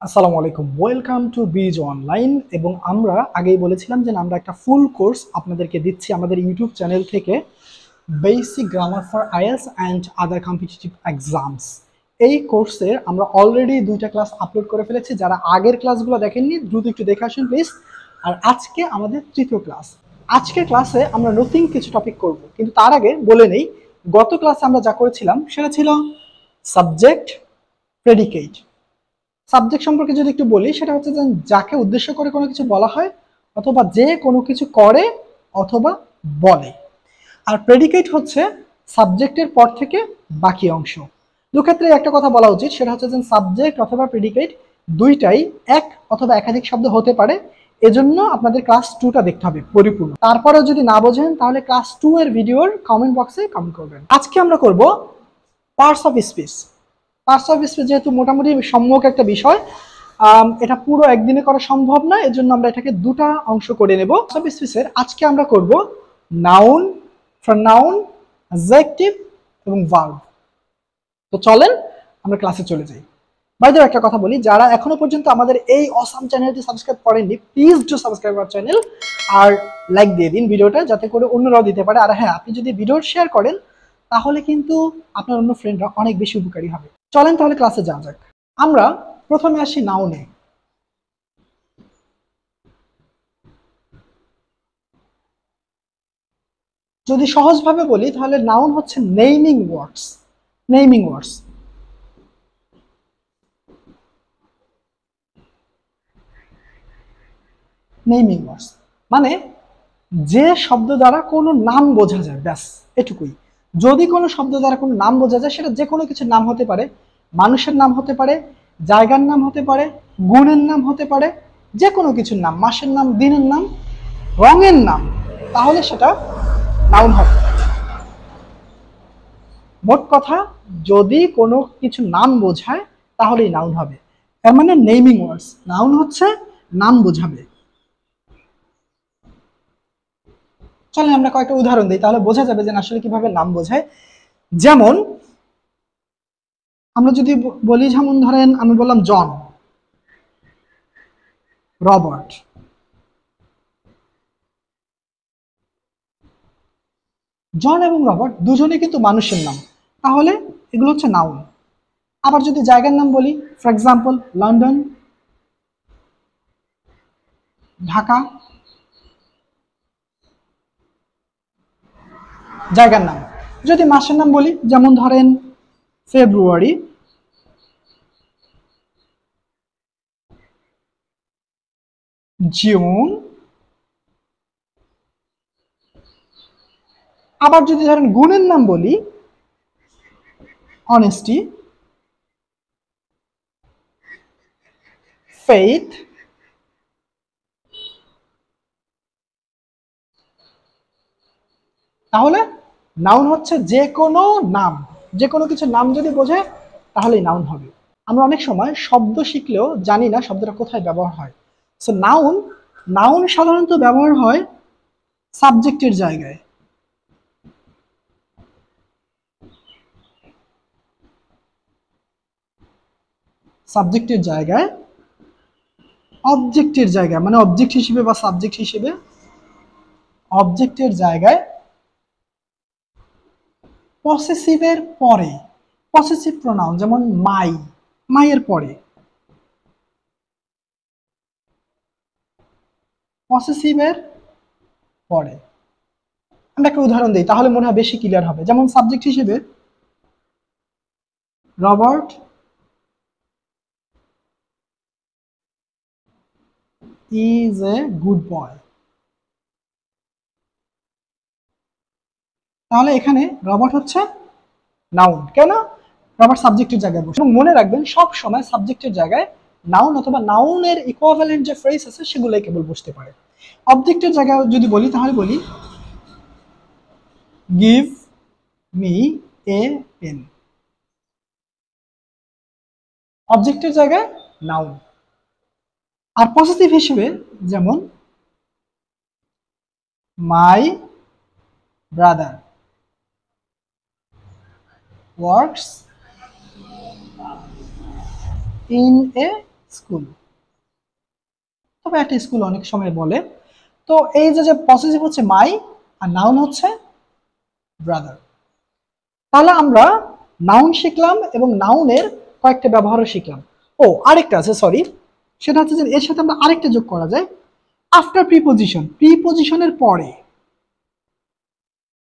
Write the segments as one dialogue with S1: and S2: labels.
S1: আসসালামু আলাইকুম, welcome to বিজ অনলাইন। এবং আমরা আগেই বলেছিলাম যে আমরা একটা ফুল কোর্স আপনাদেরকে দিচ্ছি আমাদের ইউটিউব চ্যানেল থেকে, basic grammar for IELTS and other competitive exams. এই কোর্সের আমরা অলরেডি 2টা ক্লাস আপলোড করে ফেলেছি। যারা আগের ক্লাসগুলো দেখেননি দ্রুত একটু দেখে আসুন প্লিজ। আর আজকে আমাদের তৃতীয় ক্লাস। আজকের ক্লাসে আমরা নতুন কিছু টপিক করব, কিন্তু তার আগে বলে নেই গত ক্লাসে আমরা যা করেছিলাম সেটা ছিল সাবজেক্ট, প্রেডিকেট। সাবজেক্ট সম্পর্কে যদি একটু বলি, সেটা হচ্ছে যে যাকে উদ্দেশ্য করে কোনো কিছু বলা হয়, অথবা যে কোনো কিছু করে অথবা বলে। আর প্রেডিকেট হচ্ছে সাবজেক্টের পর থেকে বাকি অংশ। দুক্ষেত্রে একটা কথা বলা উচিত, সেটা হচ্ছে যে সাবজেক্ট অথবা প্রেডিকেট দুইটাই এক অথবা একাধিক শব্দ হতে পারে। এজন্য আপনাদের ক্লাস 2টা দেখতে হবে পরিপূর্ণ। তারপরেও যদি না বোঝেন তাহলে ক্লাস 2 এর ভিডিওর কমেন্ট বক্সে কমেন্ট করবেন। আজকে আমরা করব parts of speech. Parts of speech যেহেতু মোটামুটি সম্যক একটা বিষয়, এটা পুরো একদিনে করা সম্ভব না, এর জন্য আমরা এটাকে দুটা অংশ করে নেব। পার্টস অফ স্পিচের আজকে আমরা করব নাউন, প্রনাউন, অ্যাডজেক্টিভ এবং ভার্ব। তো চলেন আমরা ক্লাসে চলে যাই। বাই দ্য ওয়ে একটা কথা বলি, যারা এখনো পর্যন্ত আমাদের এই অসাম চ্যানেলটি সাবস্ক্রাইব করেননি, please do subscribe our channel আর লাইক দিয়ে দিন ভিডিওটা, যাতে করে অন্যরাও দিতে পারে। আর হ্যাঁ, আপনি যদি ভিডিও শেয়ার করেন তাহলে কিন্তু আপনার অন্য ফ্রেন্ডরা অনেক বেশি উপকারী হবে। চলেন তাহলে ক্লাসে যাওয়া যাক। আমরা প্রথমে আসি নাউনে। যদি সহজভাবে বলি তাহলে নাউন হচ্ছে নেমিং ওয়ার্ডস। নেমিং ওয়ার্ডস নেমিং ওয়ার্ডস মানে যে শব্দ দ্বারা কোনো নাম বোঝা যায়, ব্যাস এটুকুই। যদি কোনো শব্দ দ্বারা কোনো নাম বোঝা যায়, সেটা যে কোনো কিছুর নাম হতে পারে, মানুষের নাম হতে পারে, জায়গার নাম হতে পারে, গুণের নাম হতে পারে, যে কোনো কিছুর নাম, মাসের নাম, দিনের নাম, রঙের নাম, তাহলে সেটা নাউন হবে। মোট কথা, যদি কোনো কিছু নাম বোঝায় তাহলেই নাউন হবে। তার মানে নেমিং ওয়ার্ডস, নাউন হচ্ছে নাম বোঝাবে। চলেন আমরা কয়েকটা উদাহরণ দিই, তাহলে বোঝা যাবে যে আসলে কিভাবে নাম বোঝায়। যেমন আমরা যদি বলি, যেমন ধরেন আমি বললাম জন, রবার্ট। জন এবং রবার্ট দুজনে কিন্তু মানুষের নাম, তাহলে এগুলো হচ্ছে নাউন। আবার যদি জায়গার নাম বলি, ফর এক্সাম্পল লন্ডন, ঢাকা, জায়গার নাম। যদি মাসের নাম বলি, যেমন ধরেন ফেব্রুয়ারি, জুন। আবার যদি ধরেন গুণের নাম বলি, অনেস্টি, ফেইথ, তাহলে নাউন হচ্ছে যে কোনো নাম। যে কোনো কিছুর নাম যদি বোঝে তাহলেই নাউন হবে। আমরা অনেক সময় শব্দ শিখলেও জানি না শব্দটা কোথায় ব্যবহার হয়। সো নাউন, নাউন সাধারণত ব্যবহার হয় সাবজেক্টের জায়গায়। সাবজেক্টের জায়গায়, অবজেক্টের জায়গায়, মানে অবজেক্ট হিসেবে বা সাবজেক্ট হিসেবে, অবজেক্টের জায়গায়, পসেসিভের পরে। পসেসিভ প্রোনাউন যেমন মাই, মাইয়ের পরে। পসেসিভের পরে। আমরা একটা উদাহরণ দিই, তাহলে মনে হয় বেশি ক্লিয়ার হবে। যেমন সাবজেক্ট হিসেবে Robert is a good boy. তাহলে এখানে রবার্ট হচ্ছে নাউন। কেন? রবার্ট সাবজেক্টের জায়গায় বসে। এবং মনে রাখবেন, সব সময় সাবজেক্টের জায়গায় নাউন অথবা নাউনের ইকুইভ্যালেন্ট যে ফ্রেজ আছে সেগুলোই কেবল বসতে পারে। অবজেক্টের জায়গায় যদি বলি, তাহলে বলি গিভ মি এ পেন। অবজেক্টের জায়গায় নাউন। আর পজিটিভ হিসেবে যেমন my brother works in a school, তবে একটা স্কুল অনেক সময় বলে। তো এই যে পসেসিভ হচ্ছে মাই আর নাউন হচ্ছে ব্রাদার। তাহলে আমরা নাউন শিখলাম এবং নাউনের কয়েকটা ব্যবহারও শিখলাম। ও আরেকটা আছে, সরি, সেটা হচ্ছে যে এর সাথে আমরা আরেকটা যোগ করা যায়, আফটার প্রিপোজিশন, প্রিপোজিশনের পরে,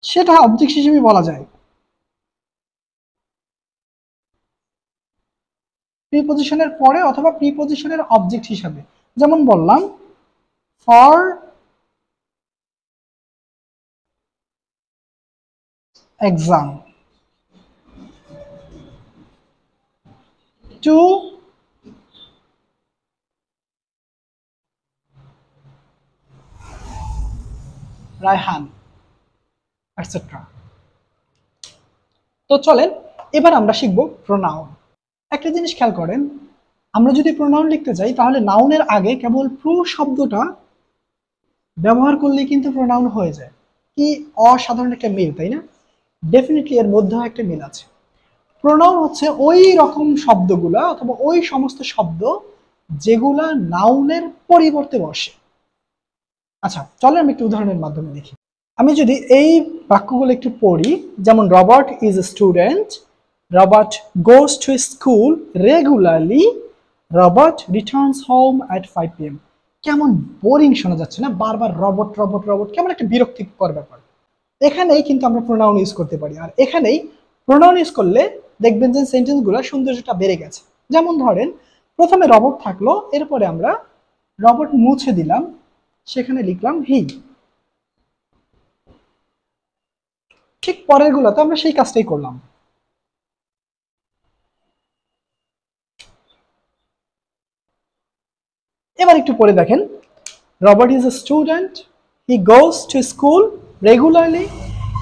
S1: সেটা অবজেক্ট হিসেবে বলা যায়। প্রিপোজিশনের পরে অথবা প্রিপোজিশনের অবজেক্ট হিসাবে, যেমন বললাম for exam, to Raihan, etcetera. তো চলেন এবার আমরা শিখব প্রোনাউন। একটা জিনিস খেয়াল করেন, আমরা যদি প্রোনাউন লিখতে যাই তাহলে নাউনের আগে কেবল প্রো শব্দটা ব্যবহার করলেই কিন্তু প্রোনাউন হয়ে যায়। কি অসাধারণ একটা মিল, তাই না? ডেফিনেটলি এর মধ্যেও একটা মিল আছে। প্রোনাউন হচ্ছে ওই রকম শব্দগুলা অথবা ওই সমস্ত শব্দ যেগুলা নাউনের পরিবর্তে বসে। আচ্ছা চলেন আমি একটা উদাহরণের মাধ্যমে দেখি। আমি যদি এই বাক্যগুলো একটু পড়ি, যেমন Robert is a student, Robert goes to school regularly, Robert Returns home at 5 PM। কেমন বোরিং শোনা যাচ্ছে না, বারবার রবট রবট রবট, কেমন একটা বিরক্তিকর ব্যাপার। এখানেই কিন্তু আমরা প্রোনাউন ইউজ করতে পারি, আর এখানেই প্রোনাউন ইউজ করলে দেখবেন যে সেন্টেন্সগুলো সৌন্দর্যটা বেড়ে গেছে। যেমন ধরেন প্রথমে রবট থাকলো, এরপরে আমরা রবট মুছে দিলাম, সেখানে লিখলাম হি। ঠিক পরের গুলোতে আমরা সেই কাজটাই করলাম। এবার একটু পরে দেখেন, Robert is a student, he goes to school regularly,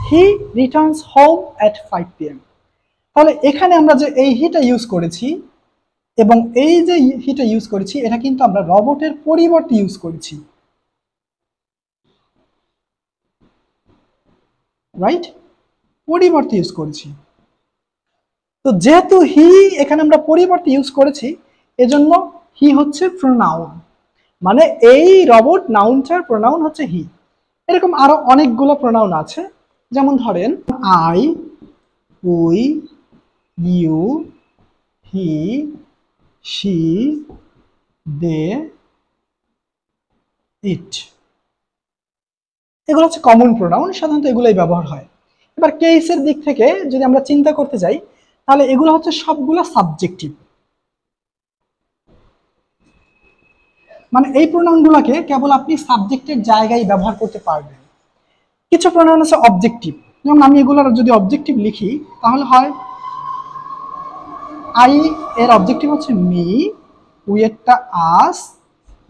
S1: he returns home at 5 PM। তাহলে এখানে আমরা যে এই হিটা ইউজ করেছি এবং এই যে হিটা ইউজ করেছি, এটা কিন্তু আমরা রবটের পরিবর্তে ইউজ করেছি, রাইট? পরিবর্তে ইউজ করেছি। তো যেহেতু হি এখানে আমরা পরিবর্তে ইউজ করেছি, এজন্য হি হচ্ছে প্রোনাউন, মানে এই রবট নাউনটার প্রোনাউন হচ্ছে হি। এরকম আরো অনেকগুলো প্রোনাউন আছে, যেমন ধরেন I, we, you, he, she, they, it. এগুলো হচ্ছে কমন প্রোনাউন, সাধারণত এগুলোই ব্যবহার হয়। এবার কেসের দিক থেকে যদি আমরা চিন্তা করতে যাই, তাহলে এগুলো হচ্ছে সবগুলো সাবজেক্টিভ, মানে এই প্রোনাউনগুলোকে কেবল আপনি সাবজেক্টের জায়গায় ব্যবহার করতে পারবেন। কিছু প্রোনাউন আছে অবজেক্টিভ, যেমন আমি এগুলোর যদি অবজেক্টিভ লিখি তাহলে হয় আই এর অবজেক্টিভ হচ্ছে মি, উই এরটা আস,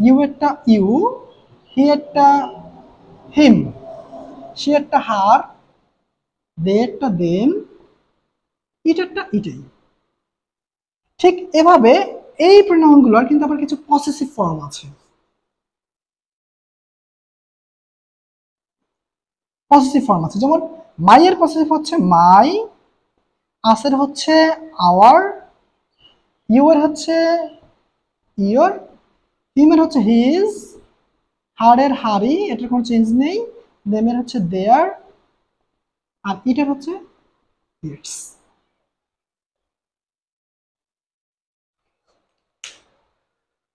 S1: ইউ এরটা ইউ, হি এরটা হিম, সি এরটা হার, দে এরটা দেম, ইট এরটা ইটেই। ঠিক এভাবে এই প্রোনাউনগুলোর কিন্তু আবার কিছু পসেসিভ ফর্ম আছে। পসেসিভ ফর্ম আছে, যেমন মাই এর পসেসিভ হচ্ছে মাই, আসের হচ্ছে আওয়ার, ইউ এর হচ্ছে ইয়োর, হিমের হচ্ছে হিজ, হারের হারি, এটার কোনো চেঞ্জ নেই, দেমের হচ্ছে দেয়ার, আর ইটের হচ্ছে ইটস।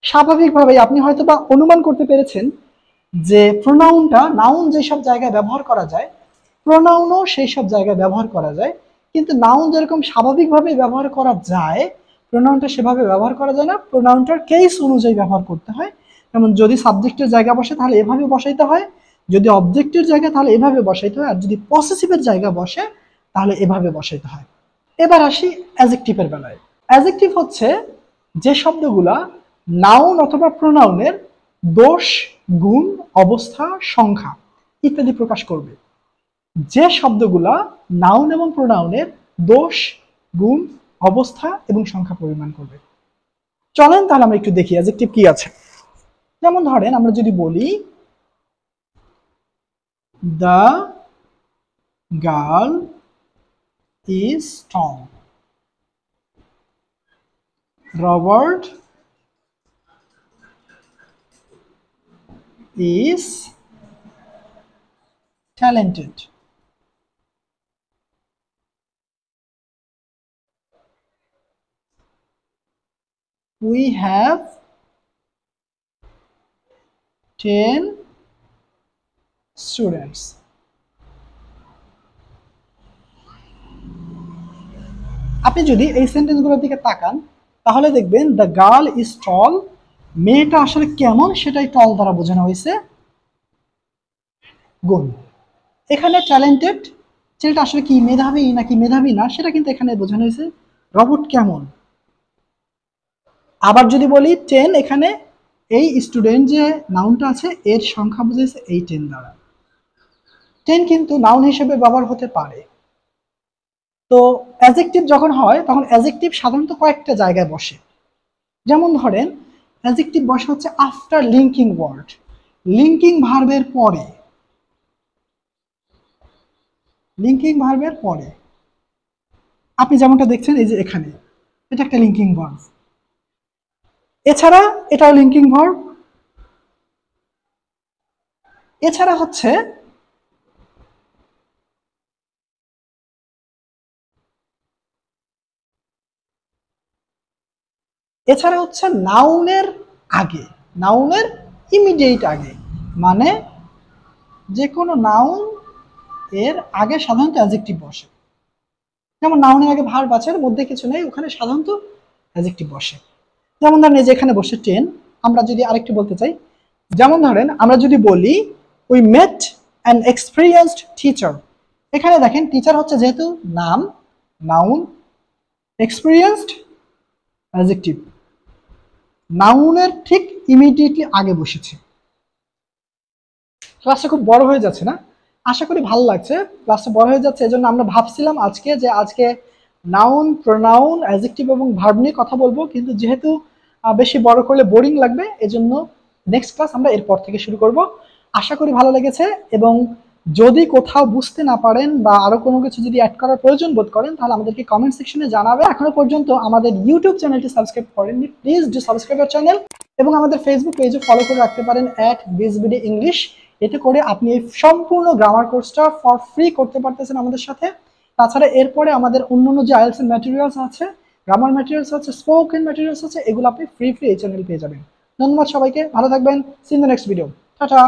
S1: স্বাভাবিকভাবেই আপনি হয়তো বা অনুমান করতে পেরেছেন যে প্রোনাউনটা নাউন যেসব জায়গায় ব্যবহার করা যায়, প্রোনাউনও সেই সব জায়গায় ব্যবহার করা যায়। কিন্তু নাউন যেরকম স্বাভাবিকভাবে ব্যবহার করা যায়, প্রোনাউনটা সেভাবে ব্যবহার করা যায় না, প্রোনাউনটার কেস অনুযায়ী ব্যবহার করতে হয়। যেমন যদি সাবজেক্টের জায়গা বসে তাহলে এভাবে বসাইতে হয়, যদি অবজেক্টের জায়গা তাহলে এভাবে বসাইতে হয়, আর যদি পসেসিভের জায়গা বসে তাহলে এভাবে বসাইতে হয়। এবার আসি অ্যাজেক্টিভের বেলায়। অ্যাজেক্টিভ হচ্ছে যে শব্দগুলা নাউন অথবা প্রোনাউনের দোষ, গুণ, অবস্থা, সংখ্যা ইত্যাদি প্রকাশ করবে। যে শব্দগুলা নাউন এবং প্রোনাউনের দোষ, গুণ, অবস্থা এবং সংখ্যা পরিমাণ করবে। চলেন তাহলে আমরা একটু দেখি অ্যাডজেক্টিভ কি আছে। যেমন ধরেন আমরা যদি বলি the girl is strong, Robert is talented. We have 10 students. আপনি যদি এই সেন্টেন্সগুলোর দিকে তাকান তাহলে দেখবেন দ্য গার্ল ইজ টল, মেয়েটা আসলে কেমন সেটাই টল দ্বারা বোঝানো হয়েছে গুণ। এখানে ট্যালেন্টেড, ছেলেটা আসলে কি মেধাবী নাকি মেধাবী না সেটা কিন্তু এখানে বোঝানো হয়েছে রবট কেমন। আবার যদি বলি 10, এখানে এই স্টুডেন্ট যে নাউনটা আছে এর সংখ্যা বুঝেছে এই 10 দ্বারা। 10 কিন্তু নাউন হিসেবে ব্যবহার হতে পারে। তো অ্যাডজেক্টিভ যখন হয় তখন অ্যাডজেক্টিভ সাধারণত কয়েকটা জায়গায় বসে। যেমন ধরেন অ্যাডজেক্টিভ বসে হচ্ছে আফটার লিঙ্কিং ওয়ার্ড, লিঙ্কিং ভার্বের পরে, লিঙ্কিং ভার্বের পরে। আপনি যেমনটা দেখছেন এই যে এখানে এটা একটা লিঙ্কিং ভার্ব, এছাড়া এটাও লিঙ্কিং ভার্ব, এছাড়া হচ্ছে নাউনের আগে, নাউনের ইমিডিয়েট আগে, মানে যে কোনো নাউন এর আগে সাধারণত অ্যাডজেক্টিভ বসে। যেমন নাউনের আগে ভার্ব আছে, এর মধ্যে কিছু নেই, ওখানে সাধারণত অ্যাডজেক্টিভ বসে। যেমন ধরেন এই যে এখানে বসে 10, আমরা যদি আরেকটু বলতে চাই, যেমন ধরেন আমরা যদি বলি we mate an experienced teacher, এখানে দেখেন টিচার হচ্ছে যেহেতু নাম, নাউন, এক্সপিরিয়েন্সড অ্যাডজেক্টিভ, নাউনের ঠিক ইমিডিয়েটলি আগে বসেছে। ক্লাসটা খুব বড় হয়ে যাচ্ছে না? আশা করি ভালো লাগছে। ক্লাসটা বড় হয়ে যাচ্ছে, এজন্য আমরা ভাবছিলাম আজকে নাউন, প্রোনাউন, অ্যাডজেক্টিভ এবং ভার্ব নিয়ে কথা বলবো, কিন্তু যেহেতু বেশি বড় করলে বোরিং লাগবে, এজন্য নেক্সট ক্লাস আমরা এরপর থেকে শুরু করব। আশা করি ভালো লেগেছে, এবং যদি কোথাও বুঝতে না পারেন বা আরো কোনো কিছু যদি অ্যাড করার প্রয়োজন বোধ করেন তাহলে আমাদেরকে কমেন্ট সেকশনে জানাবে। এখনো পর্যন্ত আমাদের ইউটিউব চ্যানেলটি সাবস্ক্রাইব করেননি, please do subscribe our channel, এবং আমাদের ফেসবুক পেজও ফলো করে রাখতে পারেন @bizbd English। এতে করে আপনি এই সম্পূর্ণ গ্রামার কোর্সটা ফর ফ্রি করতে পারতেছেন আমাদের সাথে। তাছাড়া এরপরে আমাদের অন্যান্য যে আইএলটিএস এর ম্যাটেরিয়ালস আছে, গ্রামার ম্যাটেরিয়ালস আছে, স্পোকেন ম্যাটেরিয়ালস আছে, এগুলো আপনি ফ্রি এই চ্যানেলে পেয়ে যাবেন। ধন্যবাদ সবাইকে, ভালো থাকবেন, see in the next video, tata.